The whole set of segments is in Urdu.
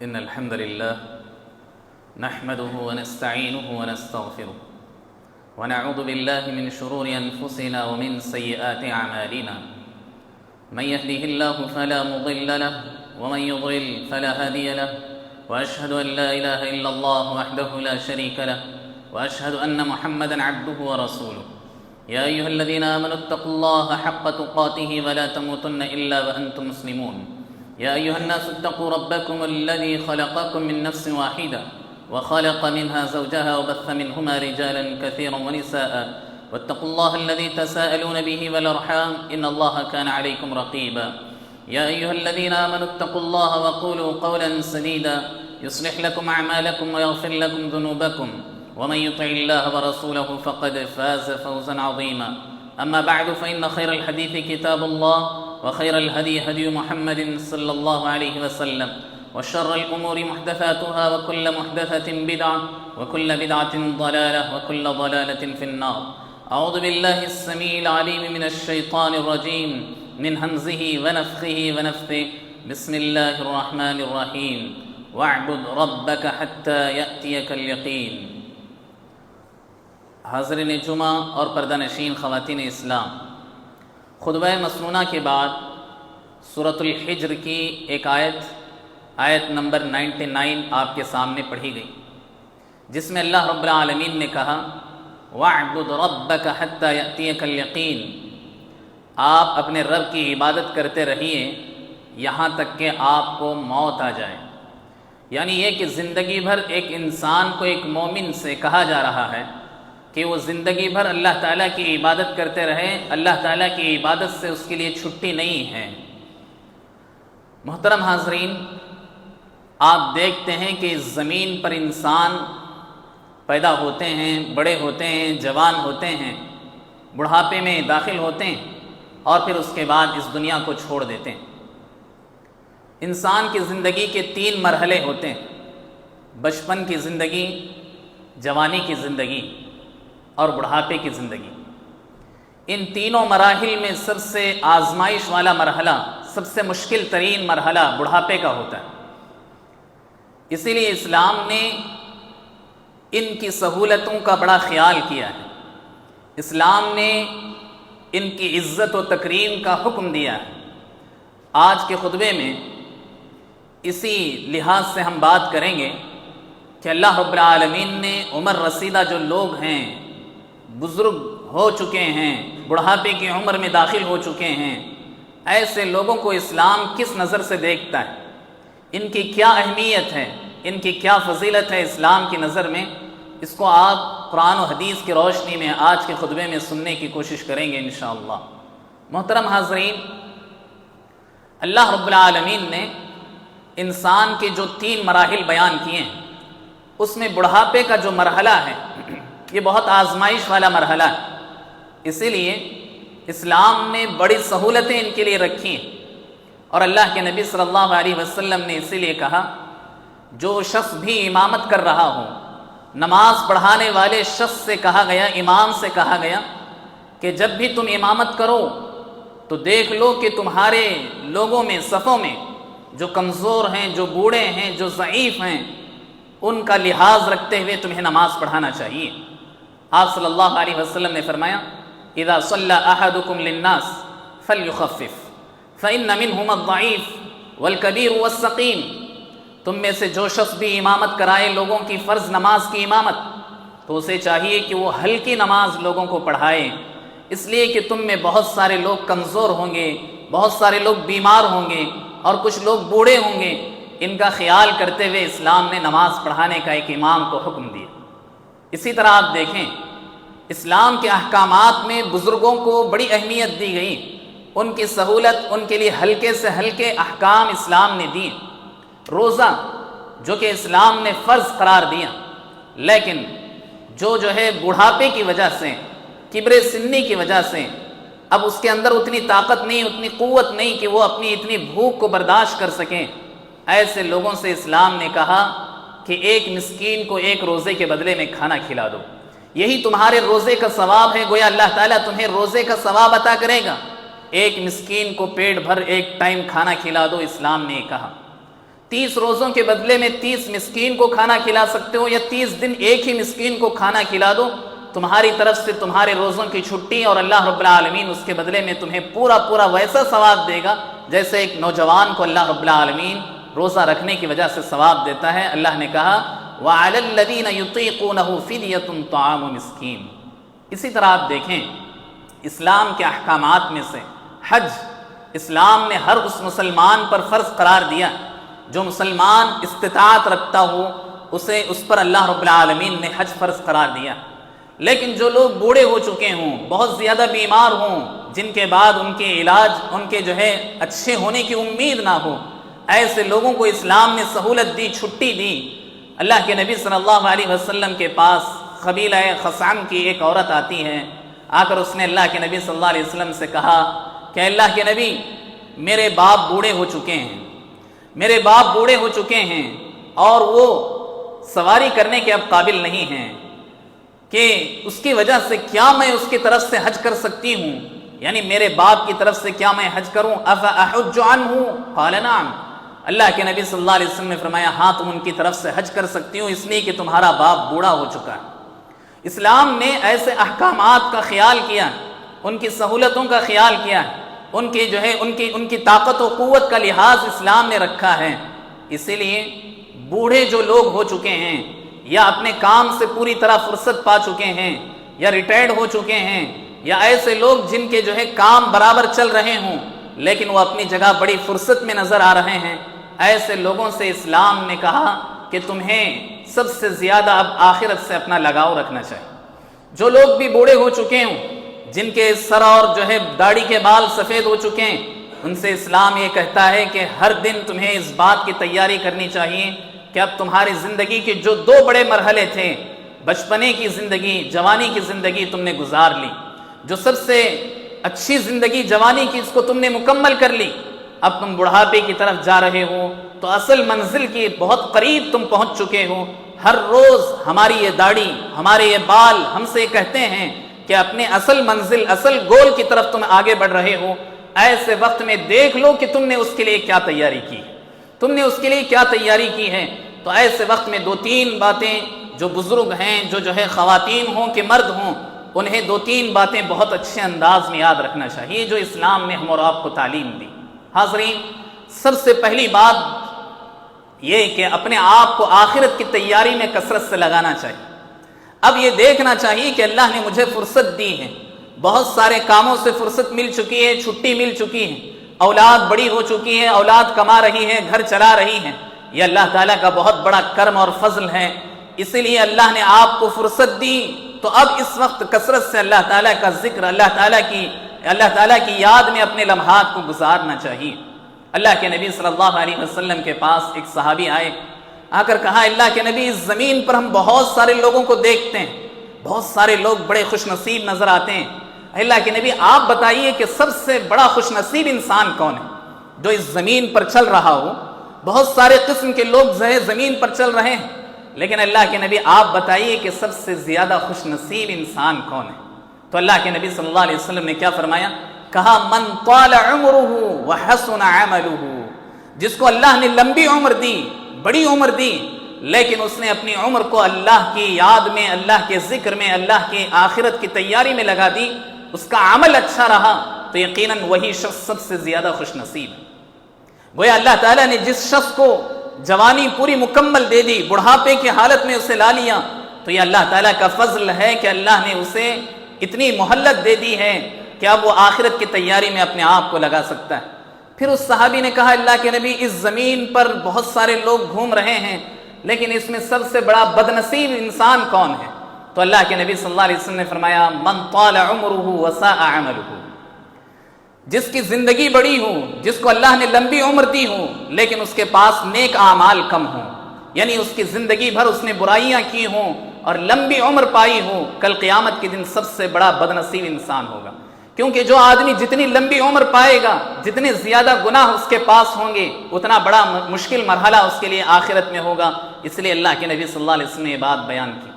إن الحمد لله نحمده ونستعينه ونستغفره ونعوذ بالله من شرور أنفسنا ومن سيئات أعمالنا. من يهده الله فلا مضل له ومن يضلل فلا هادي له، وأشهد أن لا إله إلا الله وحده لا شريك له، وأشهد أن محمدا عبده ورسوله. يا أيها الذين آمنوا اتقوا الله حق تقاته ولا تموتن إلا وأنتم مسلمون. يا أيها الناس اتقوا ربكم الذي خلقكم من نفس واحدة وخلق منها زوجها وبث منهما رجالا كثيرا ونساء، واتقوا الله الذي تساءلون به والأرحام إن الله كان عليكم رقيبا. يا أيها الذين آمنوا اتقوا الله وقولوا قولا سديدا يصلح لكم أعمالكم ويغفر لكم ذنوبكم، ومن يطع الله ورسوله فقد فاز فوزا عظيما. أما بعد فإن خير الحديث كتاب الله، وخير الهدي هدي محمد صلى الله عليه وسلم، وشر الأمور محدثاتها وكل محدثة بدعة وكل بدعة ضلالة وكل ضلالة في النار. أعوذ بالله السميع العليم من الشيطان الرجيم من همزه ونفخه ونفثه. بسم الله الرحمن الرحيم. واعبد ربك حتى يأتيك اليقين. حاضرین جمعہ اور پردہ نشین خواتین اسلام، خطبہ مسنونہ کے بعد سورۃ الحجر کی ایک آیت نمبر 99 آپ کے سامنے پڑھی گئی، جس میں اللہ رب العالمین نے کہا وَاعْبُدْ رَبَّكَ حَتَّى يَأْتِيَكَ الْيَقِينُ، آپ اپنے رب کی عبادت کرتے رہیے یہاں تک کہ آپ کو موت آ جائے. یعنی یہ کہ زندگی بھر ایک انسان کو، ایک مومن سے کہا جا رہا ہے کہ وہ زندگی بھر اللہ تعالیٰ کی عبادت کرتے رہے. اللہ تعالیٰ کی عبادت سے اس کے لیے چھٹی نہیں ہے. محترم حاضرین، آپ دیکھتے ہیں کہ اس زمین پر انسان پیدا ہوتے ہیں، بڑے ہوتے ہیں، جوان ہوتے ہیں، بڑھاپے میں داخل ہوتے ہیں اور پھر اس کے بعد اس دنیا کو چھوڑ دیتے ہیں. انسان کی زندگی کے 3 مرحلے ہوتے ہیں: بچپن کی زندگی، جوانی کی زندگی اور بڑھاپے کی زندگی. ان تینوں مراحل میں سب سے آزمائش والا مرحلہ، سب سے مشکل ترین مرحلہ بڑھاپے کا ہوتا ہے. اسی لیے اسلام نے ان کی سہولتوں کا بڑا خیال کیا ہے. اسلام نے ان کی عزت و تکریم کا حکم دیا ہے. آج کے خطبے میں اسی لحاظ سے ہم بات کریں گے کہ اللہ رب العالمین نے عمر رسیدہ جو لوگ ہیں، بزرگ ہو چکے ہیں، بڑھاپے کی عمر میں داخل ہو چکے ہیں، ایسے لوگوں کو اسلام کس نظر سے دیکھتا ہے، ان کی کیا اہمیت ہے، ان کی کیا فضیلت ہے اسلام کی نظر میں. اس کو آپ قرآن و حدیث کی روشنی میں آج کے خطبے میں سننے کی کوشش کریں گے انشاءاللہ. محترم حاضرین، اللہ رب العالمین نے انسان کے جو 3 مراحل بیان کیے ہیں، اس میں بڑھاپے کا جو مرحلہ ہے یہ بہت آزمائش والا مرحلہ ہے. اسی لیے اسلام نے بڑی سہولتیں ان کے لیے رکھی ہیں. اور اللہ کے نبی صلی اللہ علیہ وسلم نے اسی لیے کہا جو شخص بھی امامت کر رہا ہو، نماز پڑھانے والے شخص سے کہا گیا، امام سے کہا گیا کہ جب بھی تم امامت کرو تو دیکھ لو کہ تمہارے لوگوں میں، صفوں میں جو کمزور ہیں، جو بوڑھے ہیں، جو ضعیف ہیں، ان کا لحاظ رکھتے ہوئے تمہیں نماز پڑھانا چاہیے. آپ صلی اللہ علیہ وسلم نے فرمایا اذا صلی احدکم للناس فلیخفف فإن منهم الضعیف والکبیر والسقیم. تم میں سے جو شخص بھی امامت کرائے لوگوں کی فرض نماز کی امامت، تو اسے چاہیے کہ وہ ہلکی نماز لوگوں کو پڑھائے، اس لیے کہ تم میں بہت سارے لوگ کمزور ہوں گے، بہت سارے لوگ بیمار ہوں گے اور کچھ لوگ بوڑھے ہوں گے. ان کا خیال کرتے ہوئے اسلام نے نماز پڑھانے کا ایک امام کو حکم دیا. اسی طرح آپ دیکھیں اسلام کے احکامات میں بزرگوں کو بڑی اہمیت دی گئی. ان کی سہولت، ان کے لیے ہلکے سے ہلکے احکام اسلام نے دیے. روزہ جو کہ اسلام نے فرض قرار دیا، لیکن جو ہے بڑھاپے کی وجہ سے، کبر سنی کی وجہ سے اب اس کے اندر اتنی طاقت نہیں، اتنی قوت نہیں کہ وہ اپنی اتنی بھوک کو برداشت کر سکیں، ایسے لوگوں سے اسلام نے کہا کہ ایک مسکین کو ایک روزے کے بدلے میں کھانا کھلا دو، یہی تمہارے روزے کا ثواب ہے. گویا اللہ تعالیٰ تمہیں روزے کا ثواب عطا کرے گا. ایک مسکین کو پیٹ بھر ایک ٹائم کھانا کھلا دو، اسلام نے کہا. 30 روزوں کے بدلے میں 30 مسکین کو کھانا کھلا سکتے ہو، یا 30 دن ایک ہی مسکین کو کھانا کھلا دو، تمہاری طرف سے تمہارے روزوں کی چھٹی، اور اللہ رب العالمین اس کے بدلے میں تمہیں پورا ویسا ثواب دے گا جیسے ایک نوجوان کو اللہ رب العالمین روزہ رکھنے کی وجہ سے ثواب دیتا ہے۔ اللہ نے کہا وَعَلَى الَّذِينَ يُطِيقُونَهُ فِدْيَةٌ طَعَامُ مِسْكِينٍ۔ اسی طرح آپ دیکھیں اسلام کے احکامات میں سے حج، اسلام نے ہر اس مسلمان پر فرض قرار دیا جو مسلمان استطاعت رکھتا ہو، اس پر اللہ رب العالمین نے حج فرض قرار دیا۔ لیکن جو لوگ بوڑھے ہو چکے ہوں، بہت زیادہ بیمار ہوں، جن کے بعد ان کے علاج ان کے اچھے ہونے کی امید نہ ہو، ایسے لوگوں کو اسلام نے سہولت دی، چھٹی دی۔ اللہ کے نبی صلی اللہ علیہ وسلم کے پاس قبیلہ خثعم کی ایک عورت آتی ہے، آ کر اس نے اللہ کے نبی صلی اللہ علیہ وسلم سے کہا کہ اللہ کے نبی، میرے باپ بوڑھے ہو چکے ہیں، میرے باپ بوڑھے ہو چکے ہیں اور وہ سواری کرنے کے اب قابل نہیں ہیں، کہ اس کی وجہ سے کیا میں اس کی طرف سے حج کر سکتی ہوں؟ یعنی میرے باپ کی طرف سے کیا میں حج کروں؟ افاحج عنہ؟ قال نعم۔ اللہ کے نبی صلی اللہ علیہ وسلم نے فرمایا ہاں، تم ان کی طرف سے حج کر سکتی ہو، اس لیے کہ تمہارا باپ بوڑھا ہو چکا ہے۔ اسلام نے ایسے احکامات کا خیال کیا، ان کی سہولتوں کا خیال کیا، ان کی طاقت و قوت کا لحاظ اسلام نے رکھا ہے۔ اسی لیے بوڑھے جو لوگ ہو چکے ہیں، یا اپنے کام سے پوری طرح فرصت پا چکے ہیں، یا ریٹائرڈ ہو چکے ہیں، یا ایسے لوگ جن کے کام برابر چل رہے ہوں لیکن وہ اپنی جگہ بڑی فرصت میں نظر آ رہے ہیں، ایسے لوگوں سے اسلام نے کہا کہ تمہیں سب سے زیادہ اب آخرت سے اپنا لگاؤ رکھنا چاہیے۔ جو لوگ بھی بوڑھے ہو چکے ہوں، جن کے سر اور داڑھی کے بال سفید ہو چکے ہیں، ان سے اسلام یہ کہتا ہے کہ ہر دن تمہیں اس بات کی تیاری کرنی چاہیے کہ اب تمہاری زندگی کے جو 2 بڑے مرحلے تھے، بچپنے کی زندگی، جوانی کی زندگی تم نے گزار لی، جو سب سے اچھی زندگی جوانی کی اس کو تم نے مکمل کر لی، اب تم بڑھاپے کی طرف جا رہے ہو، تو اصل منزل کی بہت قریب تم پہنچ چکے ہو۔ ہر روز ہماری یہ داڑھی، ہمارے یہ بال ہم سے کہتے ہیں کہ اپنے اصل منزل، اصل گول کی طرف تم آگے بڑھ رہے ہو۔ ایسے وقت میں دیکھ لو کہ تم نے اس کے لیے کیا تیاری کی، تم نے اس کے لیے کیا تیاری کی ہے۔ تو ایسے وقت میں 2-3 باتیں جو بزرگ ہیں، جو خواتین ہوں کہ مرد ہوں، انہیں 2-3 باتیں بہت اچھے انداز میں یاد رکھنا چاہیے جو اسلام نے ہم اور آپ کو تعلیم دی۔ حاضرین، سب سے پہلی بات یہ کہ اپنے آپ کو آخرت کی تیاری میں کثرت سے لگانا چاہیے۔ اب یہ دیکھنا چاہیے کہ اللہ نے مجھے فرصت دی ہے، بہت سارے کاموں سے فرصت مل چکی ہے، چھٹی مل چکی ہے، اولاد بڑی ہو چکی ہے، اولاد کما رہی ہے، گھر چلا رہی ہے، یہ اللہ تعالیٰ کا بہت بڑا کرم اور فضل ہے۔ اسی لیے اللہ نے آپ کو فرصت دی، تو اب اس وقت کثرت سے اللہ تعالیٰ کا ذکر، اللہ تعالیٰ کی یاد میں اپنے لمحات کو گزارنا چاہیے۔ اللہ کے نبی صلی اللہ علیہ وسلم کے پاس ایک صحابی آئے، آ کر کہا اللہ کے نبی، اس زمین پر ہم بہت سارے لوگوں کو دیکھتے ہیں، بہت سارے لوگ بڑے خوش نصیب نظر آتے ہیں، اللہ کے نبی آپ بتائیے کہ سب سے بڑا خوش نصیب انسان کون ہے جو اس زمین پر چل رہا ہو؟ بہت سارے قسم کے لوگ زمین پر چل رہے ہیں، لیکن اللہ کے نبی آپ بتائیے کہ سب سے زیادہ خوش نصیب انسان کون ہے؟ تو اللہ کے نبی صلی اللہ علیہ وسلم نے کیا فرمایا؟ کہا من طال عمرہ وحسن عملہ، جس کو اللہ نے لمبی عمر دی، بڑی عمر دی، لیکن اس نے اپنی عمر کو اللہ کی یاد میں، اللہ کے ذکر میں، اللہ کی آخرت کی تیاری میں لگا دی، اس کا عمل اچھا رہا، تو یقیناً وہی شخص سب سے زیادہ خوش نصیب ہے۔ گویا اللہ تعالیٰ نے جس شخص کو جوانی پوری مکمل دے دی، بڑھاپے کی حالت میں اسے لا لیا، تو یہ اللہ تعالیٰ کا فضل ہے کہ اللہ نے اسے اتنی مہلت دے دی ہے کہ اب وہ آخرت کی تیاری میں اپنے آپ کو لگا سکتا ہے۔ پھر اس صحابی نے کہا اللہ کے نبی، اس زمین پر بہت سارے لوگ گھوم رہے ہیں، لیکن اس میں سب سے بڑا بدنصیب انسان کون ہے؟ تو اللہ کے نبی صلی اللہ علیہ وسلم نے فرمایا من طال عمرہ وساء عملہ، جس کی زندگی بڑی ہو، جس کو اللہ نے لمبی عمر دی ہو، لیکن اس کے پاس نیک اعمال کم ہوں، یعنی اس کی زندگی بھر اس نے برائیاں کی ہوں اور لمبی عمر پائی ہو، کل قیامت کے دن سب سے بڑا بدنصیب انسان ہوگا۔ کیونکہ جو آدمی جتنی لمبی عمر پائے گا، جتنے زیادہ گناہ اس کے پاس ہوں گے، اتنا بڑا مشکل مرحلہ اس کے لیے آخرت میں ہوگا۔ اس لیے اللہ کے نبی صلی اللہ علیہ وسلم نے یہ بات بیان کی۔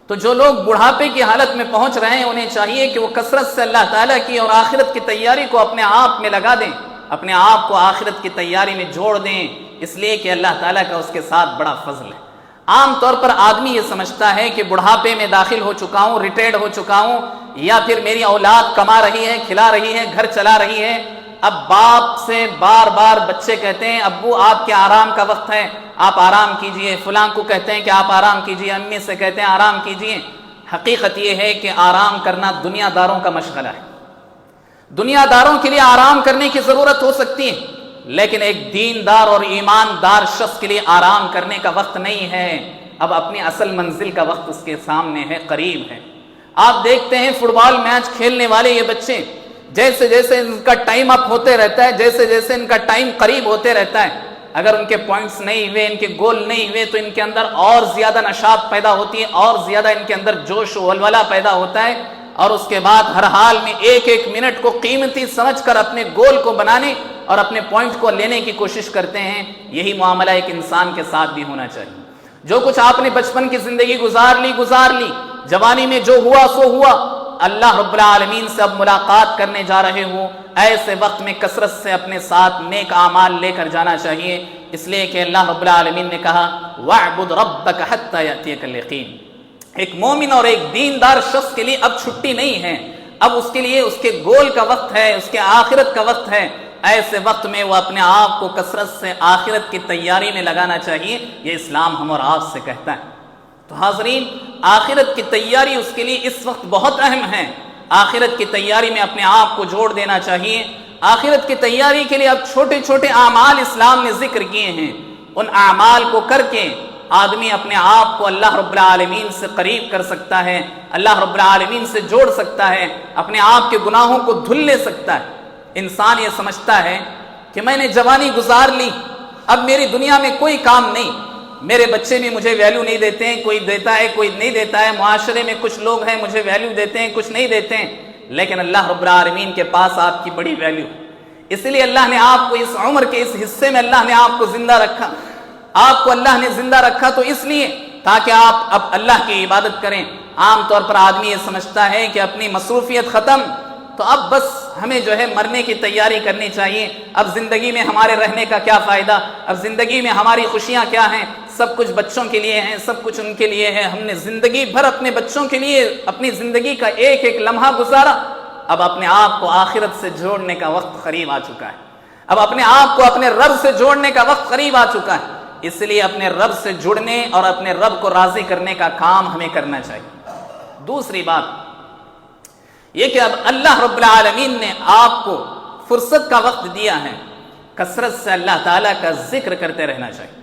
تو جو لوگ بڑھاپے کی حالت میں پہنچ رہے ہیں، انہیں چاہیے کہ وہ کثرت سے اللہ تعالیٰ کی اور آخرت کی تیاری کو اپنے آپ میں لگا دیں، اپنے آپ کو آخرت کی تیاری میں جوڑ دیں، اس لیے کہ اللہ تعالیٰ کا اس کے ساتھ بڑا فضل ہے۔ عام طور پر آدمی یہ سمجھتا ہے کہ بڑھاپے میں داخل ہو چکا ہوں، ریٹائرڈ ہو چکا ہوں، یا پھر میری اولاد کما رہی ہے، کھلا رہی ہے، گھر چلا رہی ہے۔ اب باپ سے بار بار بچے کہتے ہیں ابو آپ کے آرام کا وقت ہے، آپ آرام کیجئے، فلاں کو کہتے ہیں کہ آپ آرام کیجئے، امی سے کہتے ہیں آرام کیجئے۔ حقیقت یہ ہے کہ آرام کرنا دنیا داروں کا مشغلہ ہے، دنیا داروں کے لیے آرام کرنے کی ضرورت ہو سکتی ہے، لیکن ایک دیندار اور ایماندار شخص کے لیے آرام کرنے کا وقت نہیں ہے۔ اب اپنی اصل منزل کا وقت اس کے سامنے ہے، قریب ہے۔ آپ دیکھتے ہیں فٹ بال میچ کھیلنے والے یہ بچے، جیسے جیسے ان کا ٹائم اپ ہوتے رہتا ہے، جیسے جیسے ان کا ٹائم قریب ہوتے رہتا ہے، اگر ان کے پوائنٹس نہیں ہوئے، ان کے گول نہیں ہوئے، تو ان کے اندر اور زیادہ نشاط پیدا ہوتی ہے، اور زیادہ ان کے اندر جوش و ولولہ پیدا ہوتا ہے، اور اس کے بعد ہر حال میں ایک ایک منٹ کو قیمتی سمجھ کر اپنے گول کو بنانے اور اپنے پوائنٹ کو لینے کی کوشش کرتے ہیں۔ یہی معاملہ ایک انسان کے ساتھ بھی ہونا چاہیے۔ جو کچھ آپ نے بچپن کی زندگی گزار لی، جوانی میں جو ہوا سو ہوا، اللہ رب العالمین سے اب ملاقات کرنے جا رہے ہو، ایسے وقت میں کثرت سے اپنے ساتھ نیک اعمال لے کر جانا چاہیے، اس لیے کہ اللہ رب العالمین نے کہا وَاعْبُدْ رَبَّكَ حَتَّى يَأْتِيَكَ الْيَقِينُ۔ ایک مومن اور ایک دیندار شخص کے لیے اب چھٹی نہیں ہے، اب اس کے لیے اس کے گول کا وقت ہے، اس کے آخرت کا وقت ہے۔ ایسے وقت میں وہ اپنے آپ کو کثرت سے آخرت کی تیاری میں لگانا چاہیے، یہ اسلام ہم اور آپ سے کہتا ہے۔ تو حاضرین، آخرت کی تیاری اس کے لیے اس وقت بہت اہم ہے۔ آخرت کی تیاری میں اپنے آپ کو جوڑ دینا چاہیے۔ آخرت کی تیاری کے لیے اب چھوٹے چھوٹے اعمال اسلام نے ذکر کیے ہیں، ان اعمال کو کر کے آدمی اپنے آپ کو اللہ رب العالمین سے قریب کر سکتا ہے، اللہ رب العالمین سے جوڑ سکتا ہے، اپنے آپ کے گناہوں کو دھل لے سکتا ہے۔ انسان یہ سمجھتا ہے کہ میں نے جوانی گزار لی، اب میری دنیا میں کوئی کام نہیں، میرے بچے بھی مجھے ویلیو نہیں دیتے ہیں، کوئی دیتا ہے کوئی نہیں دیتا ہے، معاشرے میں کچھ لوگ ہیں مجھے ویلیو دیتے ہیں، کچھ نہیں دیتے ہیں، لیکن اللہ رب العالمین کے پاس آپ کی بڑی ویلیو، اس لیے اللہ نے آپ کو اس عمر کے اس حصے میں اللہ نے آپ کو زندہ رکھا، آپ کو اللہ نے زندہ رکھا تو اس لیے تاکہ آپ اب اللہ کی عبادت کریں۔ عام طور پر آدمی یہ سمجھتا ہے کہ اپنی مصروفیت ختم تو اب بس ہمیں جو ہے مرنے کی تیاری کرنی چاہیے، اب زندگی میں ہمارے رہنے کا کیا فائدہ، اب زندگی میں ہماری خوشیاں کیا ہیں، سب کچھ بچوں کے لیے ہیں، سب کچھ ان کے لیے ہے، ہم نے زندگی بھر اپنے بچوں کے لیے اپنی زندگی کا ایک ایک لمحہ گزارا، اب اپنے آپ کو آخرت سے جوڑنے کا وقت قریب آ چکا ہے، اب اپنے آپ کو اپنے رب سے جوڑنے کا وقت قریب آ چکا ہے، اس لیے اپنے رب سے جڑنے اور اپنے رب کو راضی کرنے کا کام ہمیں کرنا چاہیے۔ دوسری بات یہ کہ اب اللہ رب العالمین نے آپ کو فرصت کا وقت دیا ہے، کثرت سے اللہ تعالیٰ کا ذکر کرتے رہنا چاہیے۔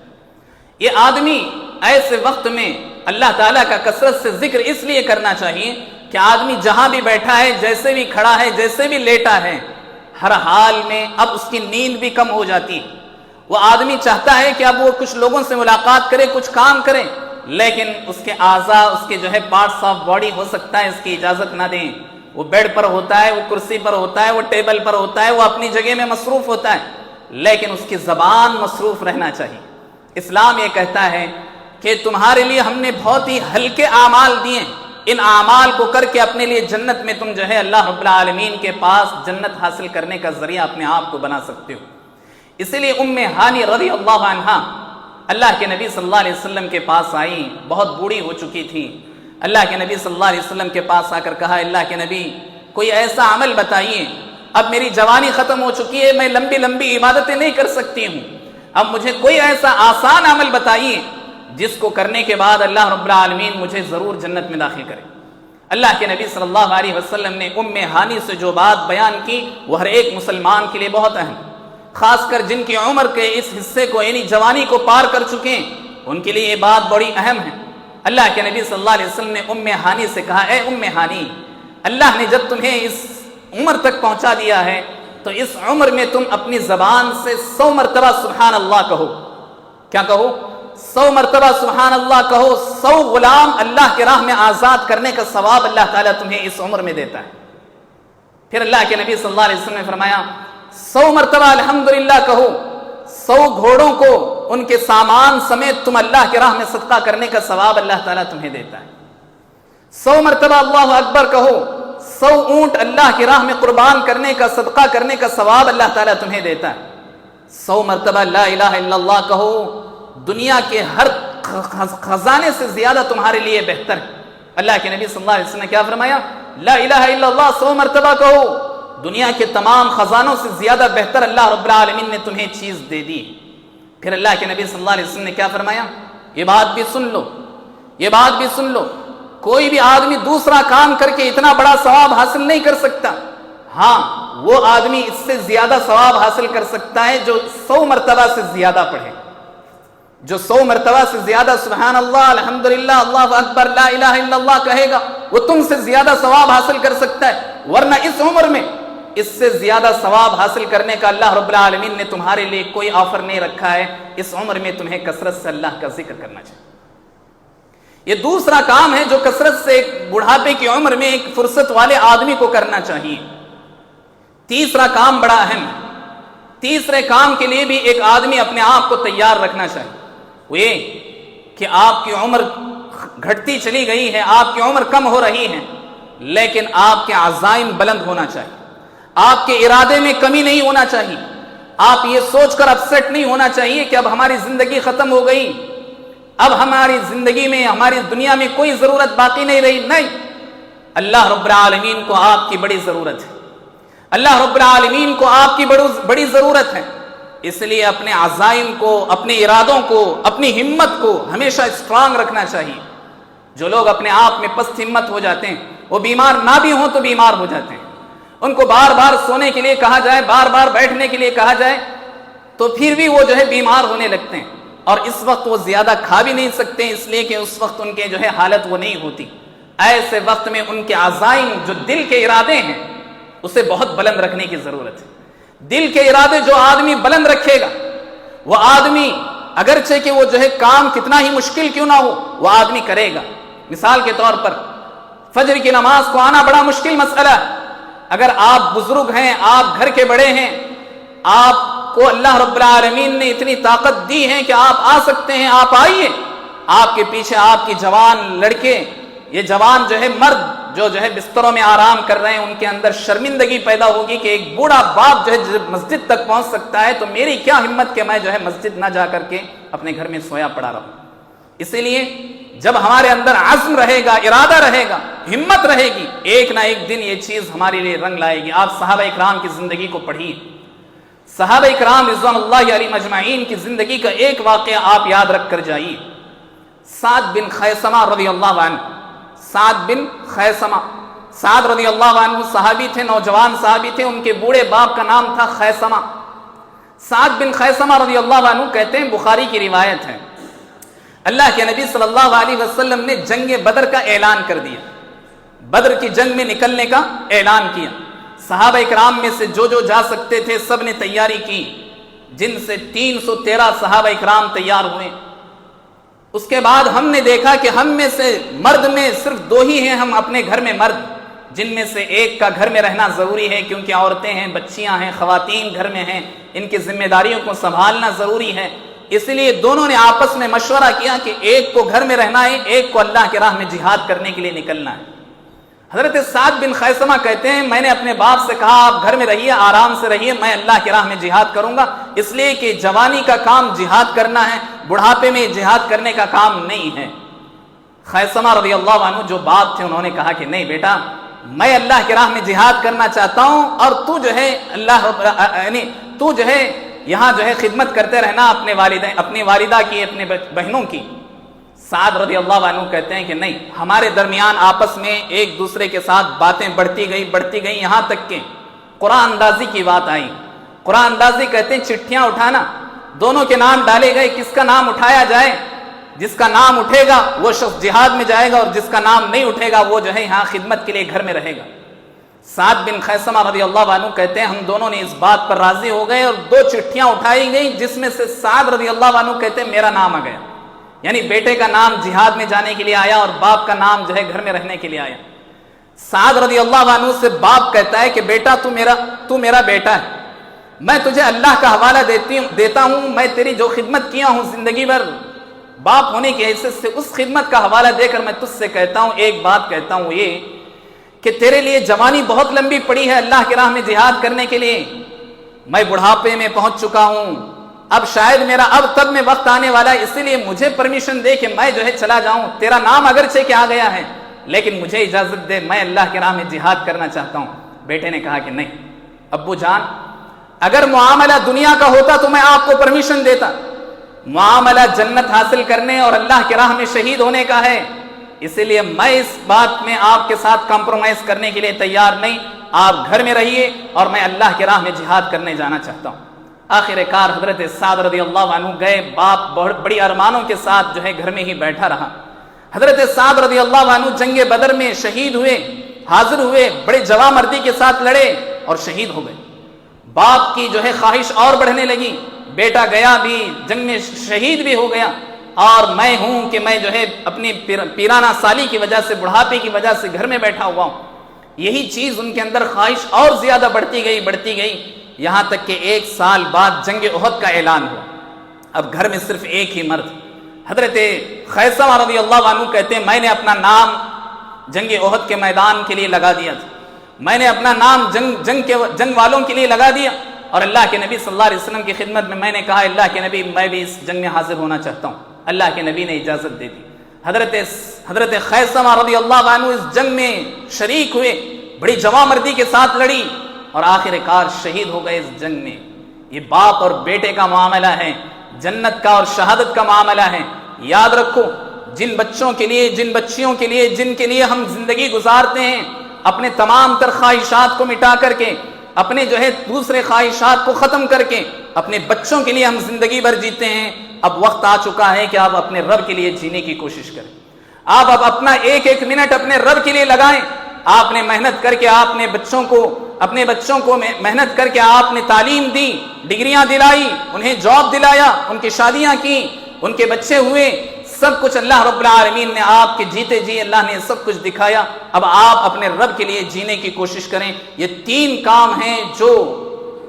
یہ آدمی ایسے وقت میں اللہ تعالیٰ کا کثرت سے ذکر اس لیے کرنا چاہیے کہ آدمی جہاں بھی بیٹھا ہے، جیسے بھی کھڑا ہے، جیسے بھی لیٹا ہے، ہر حال میں اب اس کی نیند بھی کم ہو جاتی ہے۔ وہ آدمی چاہتا ہے کہ اب وہ کچھ لوگوں سے ملاقات کرے، کچھ کام کرے، لیکن اس کے اعضاء، اس کے جو ہے پارٹس آف باڈی ہو سکتا ہے اس کی اجازت نہ دیں، وہ بیڈ پر ہوتا ہے، وہ کرسی پر ہوتا ہے، وہ ٹیبل پر ہوتا ہے، وہ اپنی جگہ میں مصروف ہوتا ہے، لیکن اس کی زبان مصروف رہنا چاہیے۔ اسلام یہ کہتا ہے کہ تمہارے لیے ہم نے بہت ہی ہلکے اعمال دیے، ان اعمال کو کر کے اپنے لیے جنت میں تم جو ہے اللہ رب العالمین کے پاس جنت حاصل کرنے کا ذریعہ اپنے آپ کو بنا سکتے ہو۔ اسی لیے ام ہانی رضی اللہ عنہا اللہ کے نبی صلی اللہ علیہ وسلم کے پاس آئی، بہت بوڑھی ہو چکی تھی، اللہ کے نبی صلی اللہ علیہ وسلم کے پاس آ کر کہا اللہ کے نبی کوئی ایسا عمل بتائیے، اب میری جوانی ختم ہو چکی ہے، میں لمبی لمبی عبادتیں نہیں کر سکتی ہوں، اب مجھے کوئی ایسا آسان عمل بتائیے جس کو کرنے کے بعد اللہ رب العالمین مجھے ضرور جنت میں داخل کرے۔ اللہ کے نبی صلی اللہ علیہ وسلم نے ام ہانی سے جو بات بیان کی وہ ہر ایک مسلمان کے لیے بہت اہم، خاص کر جن کی عمر کے اس حصے کو یعنی جوانی کو پار کر چکے ہیں ان کے لیے یہ بات بڑی اہم ہے۔ اللہ کے نبی صلی اللہ علیہ وسلم نے ام ہانی سے کہا اے ام ہانی، اللہ نے جب تمہیں اس عمر تک پہنچا دیا ہے تو اس عمر میں تم اپنی زبان سے 100 مرتبہ سبحان اللہ کہو۔ کیا کہو؟ 100 مرتبہ سبحان اللہ کہو، 100 غلام اللہ کے راہ میں آزاد کرنے کا ثواب اللہ تعالیٰ تمہیں اس عمر میں دیتا ہے۔ پھر اللہ کے نبی صلی اللہ علیہ وسلم نے فرمایا 100 مرتبہ الحمدللہ کہو، 100 گھوڑوں کو ان کے سامان سمیت تم اللہ کے راہ میں صدقہ کرنے کا ثواب اللہ تعالیٰ تمہیں دیتا ہے۔ 100 مرتبہ اللہ اکبر کہو، 100 اونٹ اللہ کی راہ میں قربان کرنے کا، صدقہ کرنے کا ثواب اللہ تعالیٰ تمہیں دیتا ہے۔ 100 مرتبہ لا الہ الا اللہ کہو، دنیا کے ہر خزانے سے زیادہ تمہارے لیے بہتر ہے۔ اللہ کے نبی صلی اللہ علیہ وسلم نے کیا فرمایا؟ لا الہ الا اللہ 100 مرتبہ کہو، دنیا کے تمام خزانوں سے زیادہ بہتر اللہ رب العالمین نے تمہیں چیز دے دی۔ پھر اللہ کے نبی صلی اللہ علیہ وسلم نے کیا فرمایا؟ یہ بات بھی سن لو، یہ بات بھی سن لو، کوئی بھی آدمی دوسرا کام کر کے اتنا بڑا ثواب حاصل نہیں کر سکتا، ہاں وہ آدمی اس سے زیادہ ثواب حاصل کر سکتا ہے جو 100 مرتبہ سے زیادہ پڑھے، جو 100 مرتبہ سے زیادہ سبحان اللہ، الحمدللہ، اللہ اکبر، لا الہ الا اللہ کہے گا، وہ تم سے زیادہ ثواب حاصل کر سکتا ہے۔ ورنہ اس عمر میں اس سے زیادہ ثواب حاصل کرنے کا اللہ رب العالمین نے تمہارے لیے کوئی آفر نہیں رکھا ہے۔ اس عمر میں تمہیں کثرت سے اللہ کا ذکر کرنا چاہیے۔ یہ دوسرا کام ہے جو کثرت سے ایک بڑھاپے کی عمر میں ایک فرصت والے آدمی کو کرنا چاہیے۔ تیسرا کام بڑا اہم ہے، تیسرے کام کے لیے بھی ایک آدمی اپنے آپ کو تیار رکھنا چاہیے، وہ یہ کہ آپ کی عمر گھٹتی چلی گئی ہے، آپ کی عمر کم ہو رہی ہے، لیکن آپ کے عزائم بلند ہونا چاہیے، آپ کے ارادے میں کمی نہیں ہونا چاہیے، آپ یہ سوچ کر اپسیٹ نہیں ہونا چاہیے کہ اب ہماری زندگی ختم ہو گئی، اب ہماری زندگی میں، ہماری دنیا میں کوئی ضرورت باقی نہیں رہی۔ نہیں، اللہ رب العالمین کو آپ کی بڑی ضرورت ہے، اللہ رب العالمین کو آپ کی بڑی ضرورت ہے، اس لیے اپنے عزائم کو، اپنے ارادوں کو، اپنی ہمت کو ہمیشہ اسٹرانگ رکھنا چاہیے۔ جو لوگ اپنے آپ میں پست ہمت ہو جاتے ہیں، وہ بیمار نہ بھی ہوں تو بیمار ہو جاتے ہیں، ان کو بار بار سونے کے لیے کہا جائے، بار بار بیٹھنے کے لیے کہا جائے تو پھر بھی وہ بیمار ہونے لگتے ہیں، اور اس وقت وہ زیادہ کھا بھی نہیں سکتے، اس لیے کہ اس وقت ان کے حالت وہ نہیں ہوتی۔ ایسے وقت میں ان کے عزائم، جو دل کے ارادے ہیں، اسے بہت بلند رکھنے کی ضرورت ہے۔ دل کے ارادے جو آدمی بلند رکھے گا، وہ آدمی اگرچہ کہ وہ کام کتنا ہی مشکل کیوں نہ ہو، وہ آدمی کرے گا۔ مثال کے طور پر فجر کی نماز کو آنا بڑا مشکل مسئلہ ہے، اگر آپ بزرگ ہیں، آپ گھر کے بڑے ہیں، آپ کو اللہ رب العالمین نے اتنی طاقت دی ہے کہ آپ آ سکتے ہیں، آپ آئیے۔ آپ کے پیچھے آپ کی جوان لڑکے، یہ جوان مرد جو بستروں میں آرام کر رہے ہیں، ان کے اندر شرمندگی پیدا ہوگی کہ ایک بوڑھا باپ جب مسجد تک پہنچ سکتا ہے تو میری کیا ہمت کہ میں مسجد نہ جا کر کے اپنے گھر میں سویا پڑا رہوں۔ اسی لیے جب ہمارے اندر عزم رہے گا، ارادہ رہے گا، ہمت رہے گی، ایک نہ ایک دن یہ چیز ہمارے لیے رنگ لائے گی۔ آپ صحابہ اکرام کی زندگی کو پڑھیے، صحابہ اکرام رضوان اللہ علیہم اجمعین کی زندگی کا ایک واقعہ آپ یاد رکھ کر جائیے۔ سعد بن خیثمہ رضی اللہ عنہ، سعد بن خیثمہ، سعد رضی اللہ عنہ صحابی تھے، نوجوان صحابی تھے، ان کے بوڑھے باپ کا نام تھا خیثمہ۔ سعد بن خیثمہ رضی اللہ عنہ کہتے ہیں، بخاری کی روایت ہے، اللہ کے نبی صلی اللہ علیہ وسلم نے جنگ بدر کا اعلان کر دیا، بدر کی جنگ میں نکلنے کا اعلان کیا۔ صحابہ اکرام میں سے جو جا سکتے تھے سب نے تیاری کی، جن سے 313 صحابہ اکرام تیار ہوئے۔ اس کے بعد ہم نے دیکھا کہ ہم میں سے مرد میں صرف 2 ہی ہیں، ہم اپنے گھر میں مرد، جن میں سے ایک کا گھر میں رہنا ضروری ہے، کیونکہ عورتیں ہیں، بچیاں ہیں، خواتین گھر میں ہیں، ان کی ذمہ داریوں کو سنبھالنا ضروری ہے۔ اس لیے دونوں نے آپس میں مشورہ کیا کہ ایک کو گھر میں رہنا ہے، ایک کو اللہ کی راہ میں جہاد کرنے کے لیے نکلنا ہے۔ حضرت سعد بن خیثمہ کہتے ہیں، میں نے اپنے باپ سے کہا آپ گھر میں رہیے، آرام سے رہیے، میں اللہ کی راہ میں جہاد کروں گا، اس لیے کہ جوانی کا کام جہاد کرنا ہے، بڑھاپے میں جہاد کرنے کا کام نہیں ہے۔ خیثمہ رضی اللہ عنہ جو باپ تھے، انہوں نے کہا کہ نہیں بیٹا، میں اللہ کی راہ میں جہاد کرنا چاہتا ہوں، اور تو تو یہاں خدمت کرتے رہنا اپنی والدہ کی، اپنے بہنوں کی۔ سعد رضی اللہ عنہ کہتے ہیں کہ نہیں، ہمارے درمیان آپس میں ایک دوسرے کے ساتھ باتیں بڑھتی گئی، یہاں تک کہ قرآن اندازی کی بات آئی۔ قرآن اندازی کہتے ہیں چٹھیاں اٹھانا، دونوں کے نام ڈالے گئے، کس کا نام اٹھایا جائے، جس کا نام اٹھے گا وہ شخص جہاد میں جائے گا، اور جس کا نام نہیں اٹھے گا وہ یہاں خدمت کے لیے گھر میں رہے گا۔ سعد بن خیثمہ رضی اللہ عنہ کہتے ہیں، ہم دونوں نے اس بات پر راضی ہو گئے، اور 2 چٹھیاں اٹھائی گئیں، جس میں سے سعد رضی اللہ عنہ کہتے ہیں میرا نام آ گیا، یعنی بیٹے کا نام جہاد میں جانے کے لیے آیا، اور باپ کا نام گھر میں رہنے کے لیے آیا۔ سعد رضی اللہ عنہ سے باپ کہتا ہے کہ بیٹا تو میرا بیٹا ہے، میں تجھے اللہ کا حوالہ دیتا ہوں، میں تیری جو خدمت کیا ہوں زندگی بھر، باپ ہونے کی حیثیت سے اس خدمت کا حوالہ دے کر میں تجھ سے کہتا ہوں، ایک بات کہتا ہوں، یہ کہ تیرے لیے جوانی بہت لمبی پڑی ہے اللہ کی راہ میں جہاد کرنے کے لیے، میں بڑھاپے میں پہنچ چکا ہوں، اب شاید میرا تب میں وقت آنے والا ہے، اسی لیے مجھے پرمیشن دے کہ میں چلا جاؤں، تیرا نام اگرچہ کہ آ گیا ہے لیکن مجھے اجازت دے، میں اللہ کی راہ میں جہاد کرنا چاہتا ہوں۔ بیٹے نے کہا کہ نہیں ابو جان، اگر معاملہ دنیا کا ہوتا تو میں آپ کو پرمیشن دیتا، معاملہ جنت حاصل کرنے اور اللہ کی راہ میں شہید ہونے کا ہے، اسی لیے میں اس بات میں آپ کے ساتھ کمپرومائز کرنے کے لیے تیار نہیں، آپ گھر میں رہیے اور میں اللہ کی راہ میں جہاد کرنے جانا چاہتا ہوں۔ آخر کار حضرت سعد رضی اللہ عنہ گئے، باپ بڑی ارمانوں کے ساتھ گھر میں ہی بیٹھا رہا۔ حضرت سعد رضی اللہ عنہ جنگ بدر میں شہید ہوئے، حاضر ہوئے، بڑے جواں مردی کے ساتھ لڑے اور شہید ہو گئے۔ باپ کی خواہش اور بڑھنے لگی، بیٹا گیا بھی جنگ میں شہید بھی ہو گیا، اور میں ہوں کہ میں اپنی پیرانہ سالی کی وجہ سے، بڑھاپے کی وجہ سے گھر میں بیٹھا ہوا ہوں۔ یہی چیز ان کے اندر خواہش اور زیادہ بڑھتی گئی، یہاں تک کہ 1 سال بعد جنگ احد کا اعلان ہوا۔ اب گھر میں صرف ایک ہی مرد، حضرت خیثمہ رضی اللہ عنہ کہتے ہیں میں نے اپنا نام جنگ احد کے میدان کے لیے لگا دیا تھا، میں نے اپنا نام جنگ والوں کے لیے لگا دیا، اور اللہ کے نبی صلی اللہ علیہ وسلم کی خدمت میں نے کہا اللہ کے نبی میں بھی اس جنگ میں حاضر ہونا چاہتا ہوں۔ اللہ کے نبی نے اجازت دے دی۔ حضرت خیثمہ رضی اللہ عنہ اس جنگ میں شریک ہوئے، بڑی جواں مردی کے ساتھ لڑی اور آخر کار شہید ہو گئے اس جنگ میں۔ یہ باپ اور بیٹے کا معاملہ ہے، جنت کا اور شہادت کا معاملہ ہے۔ یاد رکھو، جن بچوں کے لیے، جن بچیوں کے لیے، جن کے لیے ہم زندگی گزارتے ہیں، اپنے تمام تر خواہشات کو مٹا کر کے، اپنے دوسرے خواہشات کو ختم کر کے اپنے بچوں کے لیے ہم زندگی بھر جیتے ہیں۔ اب وقت آ چکا ہے کہ آپ اپنے رب کے لیے جینے کی کوشش کریں۔ آپ اب اپنا ایک ایک منٹ اپنے رب کے لیے لگائیں۔ آپ نے محنت کر کے اپنے بچوں کو محنت کر کے آپ نے تعلیم دی، ڈگریاں دلائی، انہیں جاب دلایا، ان کی شادیاں کی، ان کے بچے ہوئے، سب کچھ اللہ رب العالمین نے آپ کے جیتے جی اللہ نے سب کچھ دکھایا۔ اب آپ اپنے رب کے لیے جینے کی کوشش کریں۔ یہ 3 کام ہیں جو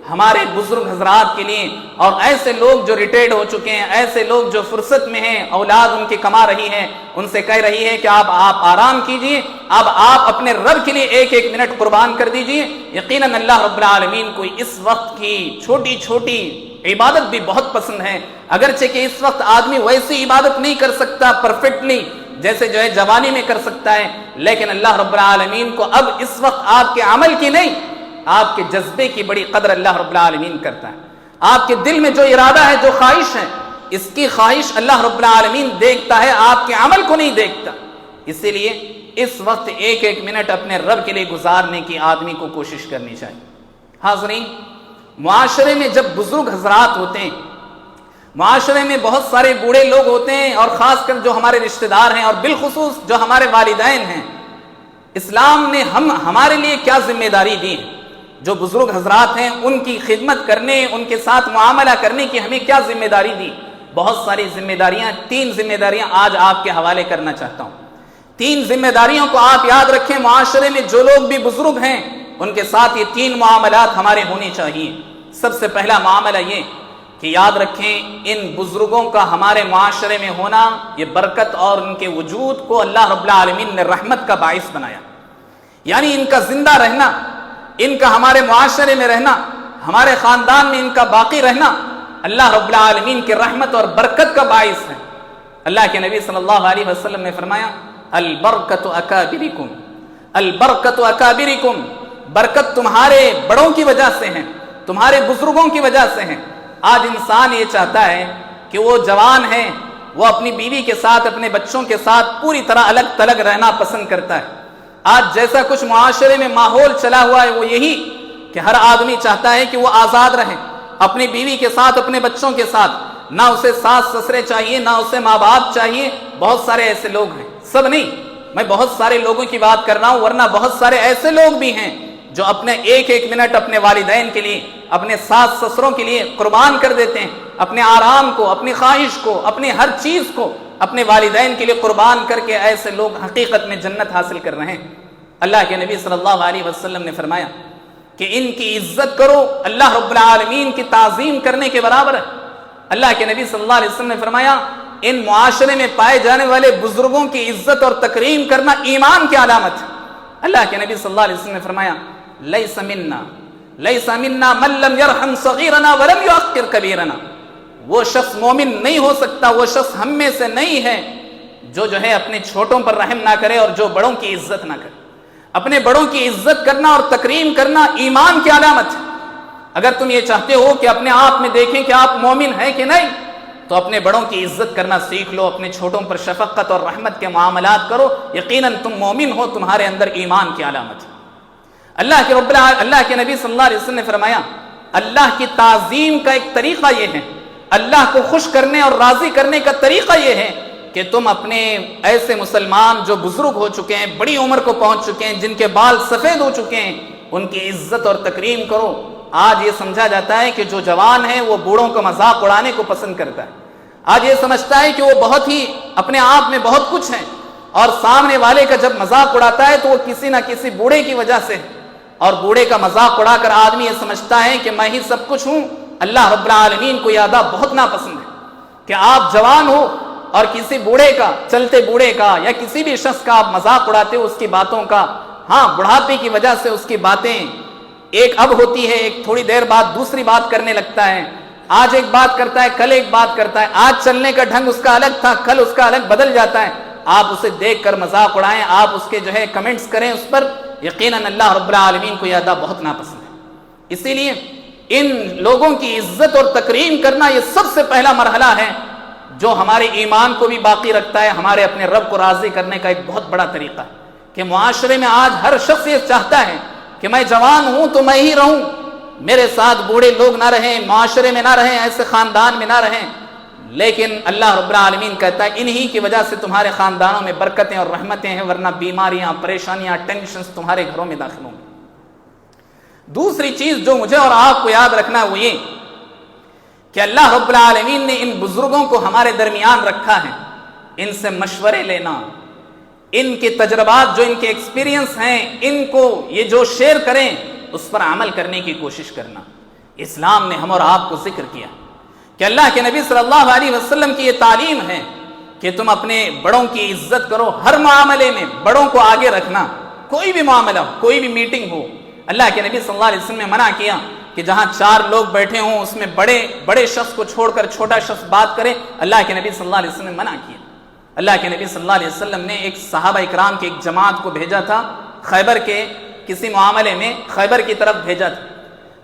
ہمارے بزرگ حضرات کے لیے، اور ایسے لوگ جو ریٹائرڈ ہو چکے ہیں، ایسے لوگ جو فرصت میں ہیں، اولاد ان کی کما رہی ہے، ان سے کہہ رہی ہے کہ آپ آرام کیجئے، اب آپ اپنے رب کے لیے ایک ایک منٹ قربان کر دیجئے۔ یقیناً اللہ رب العالمین کو اس وقت کی چھوٹی چھوٹی عبادت بھی بہت پسند ہے، اگرچہ کہ اس وقت آدمی ویسی عبادت نہیں کر سکتا پرفیکٹلی جیسے جوانی میں کر سکتا ہے، لیکن اللہ رب العالمین کو اب اس وقت آپ کے عمل کی نہیں، آپ کے جذبے کی بڑی قدر اللہ رب العالمین کرتا ہے۔ آپ کے دل میں جو ارادہ ہے، جو خواہش ہے، اس کی خواہش اللہ رب العالمین دیکھتا ہے، آپ کے عمل کو نہیں دیکھتا۔ اسی لیے اس وقت ایک ایک منٹ اپنے رب کے لیے گزارنے کی آدمی کو کوشش کرنی چاہیے۔ حاضرین، معاشرے میں جب بزرگ حضرات ہوتے ہیں، معاشرے میں بہت سارے بوڑھے لوگ ہوتے ہیں، اور خاص کر جو ہمارے رشتہ دار ہیں اور بالخصوص جو ہمارے والدین ہیں، اسلام نے ہمارے لیے کیا ذمہ داری دی ہے؟ جو بزرگ حضرات ہیں ان کی خدمت کرنے، ان کے ساتھ معاملہ کرنے کی ہمیں کیا ذمہ داری دی؟ بہت ساری ذمہ داریاں، 3 ذمہ داریاں آج آپ کے حوالے کرنا چاہتا ہوں۔ 3 ذمہ داریوں کو آپ یاد رکھیں۔ معاشرے میں جو لوگ بھی بزرگ ہیں ان کے ساتھ یہ 3 معاملات ہمارے ہونے چاہیے۔ سب سے پہلا معاملہ یہ کہ یاد رکھیں، ان بزرگوں کا ہمارے معاشرے میں ہونا، یہ برکت اور ان کے وجود کو اللہ رب العالمین نے رحمت کا باعث بنایا۔ یعنی ان کا زندہ رہنا، ان کا ہمارے معاشرے میں رہنا، ہمارے خاندان میں ان کا باقی رہنا اللہ رب العالمین کی رحمت اور برکت کا باعث ہے۔ اللہ کے نبی صلی اللہ علیہ وسلم نے فرمایا البرکت اکابرکم، البرکت اکابرکم، برکت تمہارے بڑوں کی وجہ سے ہے، تمہارے بزرگوں کی وجہ سے ہے۔ آج انسان یہ چاہتا ہے کہ وہ جوان ہے، وہ اپنی بیوی کے ساتھ، اپنے بچوں کے ساتھ پوری طرح الگ تلگ رہنا پسند کرتا ہے۔ آج جیسا کچھ معاشرے میں ماحول چلا ہوا ہے وہ یہی کہ ہر آدمی چاہتا ہے کہ وہ آزاد رہے، اپنی بیوی کے ساتھ، اپنے بچوں کے ساتھ، نہ اسے ساس سسرے چاہیے، نہ اسے ماں باپ چاہیے۔ بہت سارے ایسے لوگ ہیں، سب نہیں، میں بہت سارے لوگوں کی بات کر رہا ہوں، ورنہ بہت سارے ایسے لوگ بھی ہیں جو اپنے ایک ایک منٹ اپنے والدین کے لیے، اپنے ساس سسروں کے لیے قربان کر دیتے ہیں، اپنے آرام کو، اپنی خواہش کو، اپنی ہر چیز کو اپنے والدین کے لیے قربان کر کے ایسے لوگ حقیقت میں جنت حاصل کر رہے ہیں۔ اللہ کے نبی صلی اللہ علیہ وسلم نے فرمایا کہ ان کی عزت کرو، اللہ رب العالمین کی تعظیم کرنے کے برابر ہے۔ اللہ کے نبی صلی اللہ علیہ وسلم نے فرمایا ان معاشرے میں پائے جانے والے بزرگوں کی عزت اور تکریم کرنا ایمان کی علامت ہے۔ اللہ کے نبی صلی اللہ علیہ وسلم نے فرمایا لیس منا من لم یرحم صغیرنا ولم یعقر کبیرنا، وہ شخص مومن نہیں ہو سکتا، وہ شخص ہم میں سے نہیں ہے جو ہے اپنے چھوٹوں پر رحم نہ کرے اور جو بڑوں کی عزت نہ کرے۔ اپنے بڑوں کی عزت کرنا اور تکریم کرنا ایمان کی علامت ہے۔ اگر تم یہ چاہتے ہو کہ اپنے آپ میں دیکھیں کہ آپ مومن ہیں کہ نہیں، تو اپنے بڑوں کی عزت کرنا سیکھ لو، اپنے چھوٹوں پر شفقت اور رحمت کے معاملات کرو، یقیناً تم مومن ہو، تمہارے اندر ایمان کی علامت ہے۔ اللہ کے نبی صلی اللہ علیہ وسلم نے فرمایا اللہ کی تعظیم کا ایک طریقہ یہ ہے، اللہ کو خوش کرنے اور راضی کرنے کا طریقہ یہ ہے کہ تم اپنے ایسے مسلمان جو بزرگ ہو چکے ہیں، بڑی عمر کو پہنچ چکے ہیں، جن کے بال سفید ہو چکے ہیں، ان کی عزت اور تکریم کرو۔ آج یہ سمجھا جاتا ہے کہ جو جوان ہے وہ بوڑھوں کو مذاق اڑانے کو پسند کرتا ہے، آج یہ سمجھتا ہے کہ وہ بہت ہی اپنے آپ میں بہت کچھ ہے، اور سامنے والے کا جب مذاق اڑاتا ہے تو وہ کسی نہ کسی بوڑھے کی وجہ سے، اور بوڑھے کا مذاق اڑا کر آدمی یہ سمجھتا ہے کہ میں ہی سب کچھ ہوں۔ اللہ رب العالمین کو یہ عادت بہت ناپسند ہے کہ آپ جوان ہو اور کسی بوڑھے کا، چلتے بوڑھے کا یا کسی بھی شخص کا آپ مذاق اڑاتے ہو، اس کی باتوں کا۔ ہاں، بڑھاپے کی وجہ سے اس کی باتیں ایک اب ہوتی ہے، ایک تھوڑی دیر بعد دوسری بات کرنے لگتا ہے، آج ایک بات کرتا ہے، کل ایک بات کرتا ہے، آج چلنے کا ڈھنگ اس کا الگ تھا، کل اس کا الگ بدل جاتا ہے۔ آپ اسے دیکھ کر مذاق اڑائیں، آپ اس کے کمنٹس کریں اس پر، یقیناً اللہ رب العالمین کو یہ عادت بہت ناپسند ہے۔ اسی لیے ان لوگوں کی عزت اور تکریم کرنا یہ سب سے پہلا مرحلہ ہے جو ہمارے ایمان کو بھی باقی رکھتا ہے، ہمارے اپنے رب کو راضی کرنے کا ایک بہت بڑا طریقہ ہے کہ معاشرے میں آج ہر شخص یہ چاہتا ہے کہ میں جوان ہوں تو میں ہی رہوں، میرے ساتھ بوڑھے لوگ نہ رہیں، معاشرے میں نہ رہیں، ایسے خاندان میں نہ رہیں۔ لیکن اللہ رب العالمین کہتا ہے انہی کی وجہ سے تمہارے خاندانوں میں برکتیں اور رحمتیں ہیں، ورنہ بیماریاں، پریشانیاں، ٹینشنز تمہارے گھروں میں داخل ہوں گی۔ دوسری چیز جو مجھے اور آپ کو یاد رکھنا ہے وہ یہ کہ اللہ رب العالمین نے ان بزرگوں کو ہمارے درمیان رکھا ہے، ان سے مشورے لینا، ان کے تجربات جو ان کے ایکسپیرینس ہیں ان کو یہ جو شیئر کریں اس پر عمل کرنے کی کوشش کرنا۔ اسلام نے ہم اور آپ کو ذکر کیا کہ اللہ کے نبی صلی اللہ علیہ وسلم کی یہ تعلیم ہے کہ تم اپنے بڑوں کی عزت کرو، ہر معاملے میں بڑوں کو آگے رکھنا، کوئی بھی معاملہ ہو، کوئی بھی میٹنگ ہو۔ اللہ کے نبی صلی اللہ علیہ وسلم نے منع کیا کہ جہاں 4 لوگ بیٹھے ہوں اس میں بڑے شخص کو چھوڑ کر چھوٹا شخص بات کرے، اللہ کے نبی صلی اللہ علیہ وسلم نے منع کیا۔ اللہ کے نبی صلی اللہ علیہ وسلم نے ایک صحابہ اکرام کی ایک جماعت کو بھیجا تھا، خیبر کے کسی معاملے میں خیبر کی طرف بھیجا تھا۔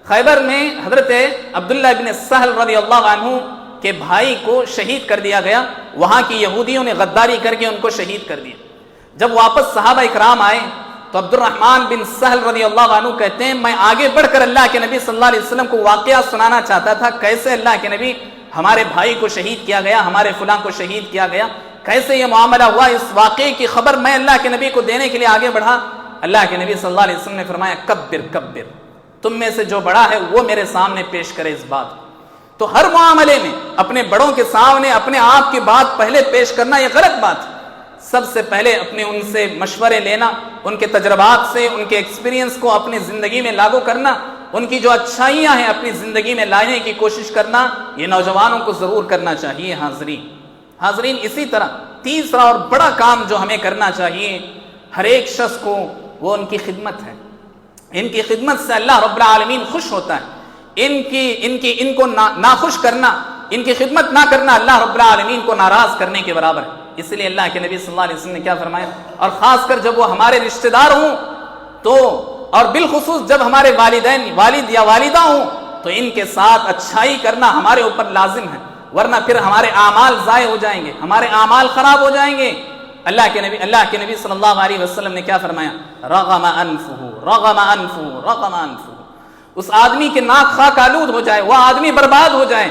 خیبر میں حضرت عبداللہ بن سہل رضی اللہ عنہ کے بھائی کو شہید کر دیا گیا، وہاں کی یہودیوں نے غداری کر کے ان کو شہید کر دیا۔ جب واپس صحابہ اکرام آئے تو عبد الرحمن بن سہل رضی اللہ عنہ کہتے ہیں میں آگے بڑھ کر اللہ کے نبی صلی اللہ علیہ وسلم کو واقعہ سنانا چاہتا تھا، کیسے اللہ کے نبی ہمارے بھائی کو شہید کیا گیا، ہمارے فلاں کو شہید کیا گیا، کیسے یہ معاملہ ہوا، اس واقعے کی خبر میں اللہ کے نبی کو دینے کے لیے آگے بڑھا۔ اللہ کے نبی صلی اللہ علیہ وسلم نے فرمایا کبر کبر، تم میں سے جو بڑا ہے وہ میرے سامنے پیش کرے اس بات کو۔ تو ہر معاملے میں اپنے بڑوں کے سامنے اپنے آپ کی بات پہلے پیش کرنا یہ غلط بات ہے۔ سب سے پہلے اپنے ان سے مشورے لینا، ان کے تجربات سے، ان کے ایکسپیرینس کو اپنی زندگی میں لاگو کرنا، ان کی جو اچھائیاں ہیں اپنی زندگی میں لانے کی کوشش کرنا، یہ نوجوانوں کو ضرور کرنا چاہیے۔ حاضرین اسی طرح تیسرا اور بڑا کام جو ہمیں کرنا چاہیے ہر ایک شخص کو، وہ ان کی خدمت ہے۔ ان کی خدمت سے اللہ رب العالمین خوش ہوتا ہے۔ ان کو ناخوش کرنا، ان کی خدمت نہ کرنا اللہ رب العالمین کو ناراض کرنے کے برابر ہے۔ اس لیے اللہ کے نبی صلی اللہ علیہ وسلم نے کیا فرمایا، اور خاص کر جب وہ ہمارے رشتہ دار ہوں تو، اور بالخصوص جب ہمارے والد یا والدہ ہوں تو ان کے ساتھ اچھائی کرنا ہمارے اوپر لازم ہے، ورنہ پھر ہمارے اعمال ضائع ہو جائیں گے، ہمارے اعمال خراب ہو جائیں گے۔ اللہ کے نبی صلی اللہ علیہ وسلم نے کیا فرمایا، رغم انفہ، اس آدمی کے ناک خاک آلود ہو جائے، وہ آدمی برباد ہو جائے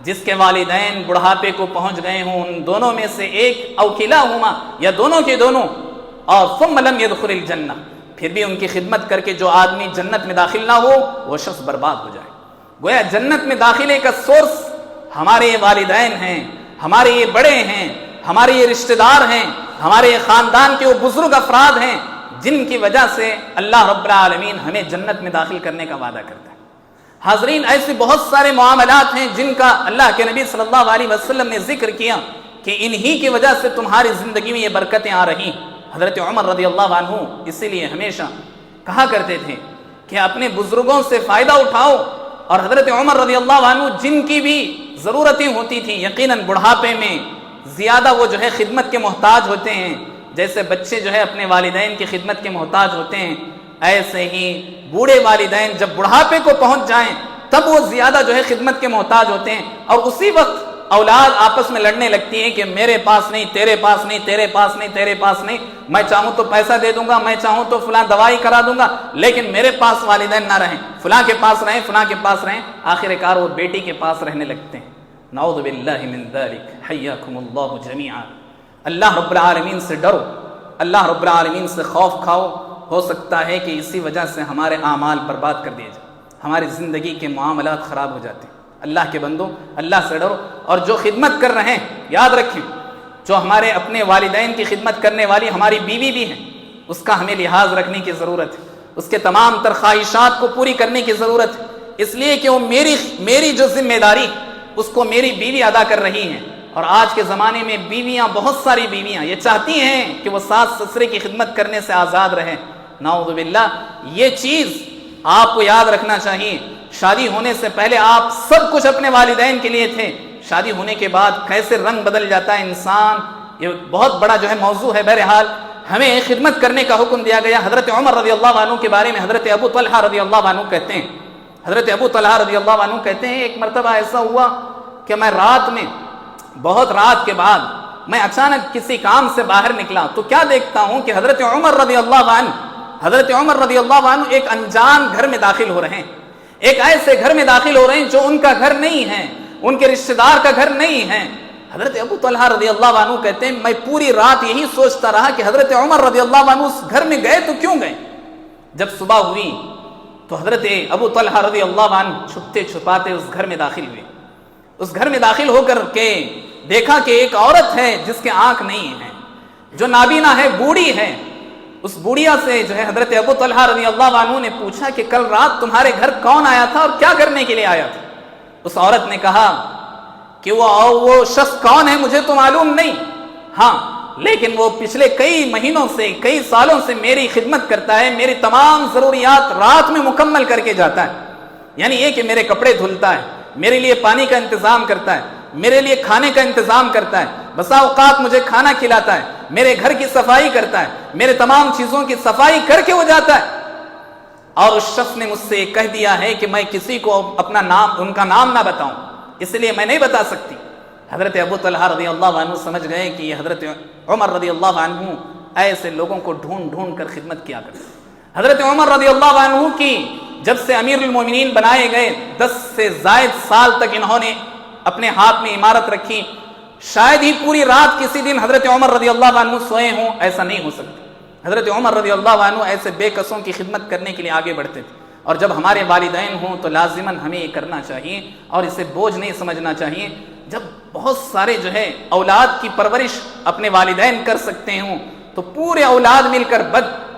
جس کے والدین بڑھاپے کو پہنچ گئے ہوں، ان دونوں میں سے ایک او کلاہما، یا دونوں کے دونوں، اور ثم لم يدخل الجنہ، پھر بھی ان کی خدمت کر کے جو آدمی جنت میں داخل نہ ہو وہ شخص برباد ہو جائے۔ گویا جنت میں داخلے کا سورس ہمارے یہ والدین ہیں، ہمارے یہ بڑے ہیں، ہمارے یہ رشتہ دار ہیں، ہمارے یہ خاندان کے وہ بزرگ افراد ہیں جن کی وجہ سے اللہ رب العالمین ہمیں جنت میں داخل کرنے کا وعدہ کرتا ہے۔ حاضرین ایسے بہت سارے معاملات ہیں جن کا اللہ کے نبی صلی اللہ علیہ وسلم نے ذکر کیا کہ انہی کی وجہ سے تمہاری زندگی میں یہ برکتیں آ رہی۔ حضرت عمر رضی اللہ عنہ اسی لیے ہمیشہ کہا کرتے تھے کہ اپنے بزرگوں سے فائدہ اٹھاؤ. اور حضرت عمر رضی اللہ عنہ جن کی بھی ضرورتیں ہوتی تھیں، یقیناً بڑھاپے میں زیادہ وہ جو ہے خدمت کے محتاج ہوتے ہیں، جیسے بچے جو ہے اپنے والدین کی خدمت کے محتاج ہوتے ہیں، ایسے ہی بوڑھے والدین جب بڑھاپے کو پہنچ جائیں تب وہ زیادہ جو ہے خدمت کے محتاج ہوتے ہیں. اور اسی وقت اولاد آپس میں لڑنے لگتی ہیں کہ میرے پاس نہیں، تیرے پاس نہیں، تیرے پاس نہیں، تیرے پاس نہیں، میں چاہوں تو پیسہ دے دوں گا، میں چاہوں تو فلاں دوائی کرا دوں گا، لیکن میرے پاس والدین نہ رہیں، فلاں کے پاس رہیں، فلاں کے پاس رہیں. آخر کار وہ بیٹی کے پاس رہنے لگتے ہیں. نعوذ باللہ من ذلک، حیاکم اللہ جمیعا. اللہ رب العالمین سے ڈرو، اللہ رب العالمین سے خوف کھاؤ. ہو سکتا ہے کہ اسی وجہ سے ہمارے اعمال برباد کر دیے جائیں، ہماری زندگی کے معاملات خراب ہو جاتے ہیں. اللہ کے بندو، اللہ سے ڈرو. اور جو خدمت کر رہے ہیں یاد رکھیں، جو ہمارے اپنے والدین کی خدمت کرنے والی ہماری بیوی بھی ہیں، اس کا ہمیں لحاظ رکھنے کی ضرورت ہے، اس کے تمام تر خواہشات کو پوری کرنے کی ضرورت ہے، اس لیے کہ وہ میری جو ذمہ داری اس کو میری بیوی ادا کر رہی ہیں. اور آج کے زمانے میں بیویاں، بہت ساری بیویاں یہ چاہتی ہیں کہ وہ ساس سسرے کی خدمت کرنے سے آزاد رہیں. نعوذ باللہ. یہ چیز آپ کو یاد رکھنا چاہیے. شادی ہونے سے پہلے آپ سب کچھ اپنے والدین کے لیے تھے، شادی ہونے کے بعد کیسے رنگ بدل جاتا ہے انسان، یہ بہت بڑا جو ہے موضوع ہے. بہرحال ہمیں خدمت کرنے کا حکم دیا گیا. حضرت عمر رضی اللہ عنہ کے بارے میں حضرت ابو طلحہ رضی اللہ عنہ کہتے ہیں، حضرت ابو طلحہ رضی اللہ عنہ کہتے ہیں ایک مرتبہ ایسا ہوا کہ میں رات میں، بہت رات کے بعد میں اچانک کسی کام سے باہر نکلا تو کیا دیکھتا ہوں کہ حضرت عمر رضی اللہ عنہ ایک انجان گھر میں داخل ہو رہے ہیں، ایک ایسے گھر میں داخل ہو رہے ہیں جو ان کا گھر نہیں ہے، ان کے رشتہ دار کا گھر نہیں ہے. حضرت ابو طلحہ رضی اللہ عنہ کہتے ہیں میں پوری رات یہی سوچتا رہا کہ حضرت عمر رضی اللہ عنہ اس گھر میں گئے تو کیوں گئے. جب صبح ہوئی تو حضرت ابو طلحہ رضی اللہ عنہ چھپتے چھپاتے اس گھر میں داخل ہوئے. اس گھر میں داخل ہو کر کے دیکھا کہ ایک عورت ہے جس کے آنکھ نہیں ہے، جو نابینا ہے، بوڑھی ہے. اس بوڑھیا سے جو ہے حضرت ابو طلحہ رضی اللہ عنہ نے پوچھا کہ کل رات تمہارے گھر کون آیا تھا اور کیا کرنے کے لیے آیا تھا. اس عورت نے کہا کہ وہ شخص کون ہے مجھے تو معلوم نہیں، ہاں لیکن وہ پچھلے کئی مہینوں سے، کئی سالوں سے میری خدمت کرتا ہے، میری تمام ضروریات رات میں مکمل کر کے جاتا ہے. یعنی یہ کہ میرے کپڑے دھلتا ہے، میرے لیے پانی کا انتظام کرتا ہے، میرے لیے کھانے کا انتظام کرتا ہے، بسا اوقات مجھے کھانا کھلاتا ہے، میرے گھر کی صفائی کرتا ہے، میرے تمام چیزوں کی صفائی کر کے وہ جاتا ہے. اور اس شخص نے مجھ سے کہہ دیا ہے کہ میں کسی کو اپنا نام، ان کا نام نہ بتاؤں، اس لیے میں نہیں بتا سکتی. حضرت ابو طلحہ رضی اللہ عنہ سمجھ گئے کہ یہ حضرت عمر رضی اللہ عنہ ایسے لوگوں کو ڈھونڈ ڈھونڈ کر خدمت کیا کرتے. حضرت عمر رضی اللہ عنہ کی جب سے امیر المومنین بنائے گئے 10 سے زائد سال تک انہوں نے اپنے ہاتھ میں امارت رکھی. شاید ہی پوری رات کسی دن حضرت عمر رضی اللہ عنہ سوئے ہوں، ایسا نہیں ہو سکتا. حضرت عمر رضی اللہ عنہ ایسے بے کسوں کی خدمت کرنے کے لیے آگے بڑھتے تھے. اور جب ہمارے والدین ہوں تو لازماً ہمیں یہ کرنا چاہیے اور اسے بوجھ نہیں سمجھنا چاہیے. جب بہت سارے جو ہے اولاد کی پرورش اپنے والدین کر سکتے ہوں تو پورے اولاد مل کر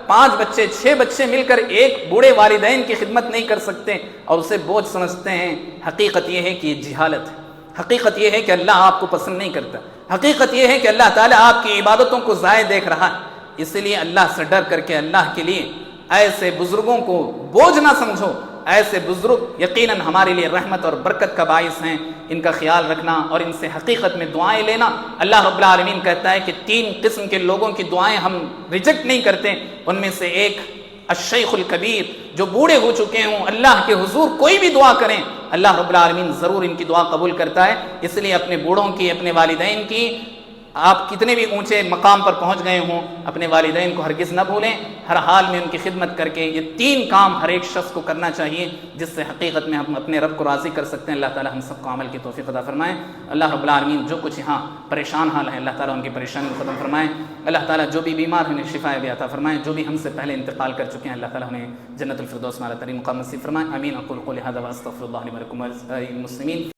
5 بچے 6 بچے مل کر ایک بوڑھے والدین کی خدمت نہیں کر سکتے اور اسے بوجھ سمجھتے ہیں. حقیقت یہ ہے کہ یہ جہالت ہے. حقیقت یہ ہے کہ اللہ آپ کو پسند نہیں کرتا. حقیقت یہ ہے کہ اللہ تعالیٰ آپ کی عبادتوں کو ضائع دیکھ رہا ہے. اس لیے اللہ سے ڈر کر کے اللہ کے لیے ایسے بزرگوں کو بوجھ نہ سمجھو. ایسے بزرگ یقیناً ہمارے لیے رحمت اور برکت کا باعث ہیں. ان کا خیال رکھنا اور ان سے حقیقت میں دعائیں لینا. اللہ رب العالمین کہتا ہے کہ 3 قسم کے لوگوں کی دعائیں ہم ریجیکٹ نہیں کرتے. ان میں سے ایک الشیخ الکبیر، جو بوڑھے ہو چکے ہوں، اللہ کے حضور کوئی بھی دعا کریں اللہ رب العالمین ضرور ان کی دعا قبول کرتا ہے. اس لیے اپنے بوڑھوں کی، اپنے والدین کی، آپ کتنے بھی اونچے مقام پر پہنچ گئے ہوں اپنے والدین کو ہرگز نہ بھولیں. ہر حال میں ان کی خدمت کر کے یہ 3 کام ہر ایک شخص کو کرنا چاہیے جس سے حقیقت میں ہم اپنے رب کو راضی کر سکتے ہیں. اللہ تعالی ہم سب کو عمل کی توفیق عطا فرمائے. اللہ رب العالمین جو کچھ یہاں پریشان حال ہیں اللہ تعالیٰ ان کی پریشانی کو ختم فرمائے. اللہ تعالیٰ جو بھی بیمار ہیں انہیں شفا بھی عطا فرمائے. جو بھی ہم سے پہلے انتقال کر چکے ہیں اللہ تعالیٰ انہیں جنت الفردوس میں اعلیٰ ترین مقام نصیب فرمائے. آمین. اقول قولی ھذا واستغفر اللہ لی ولکم ولسائر المسلمین.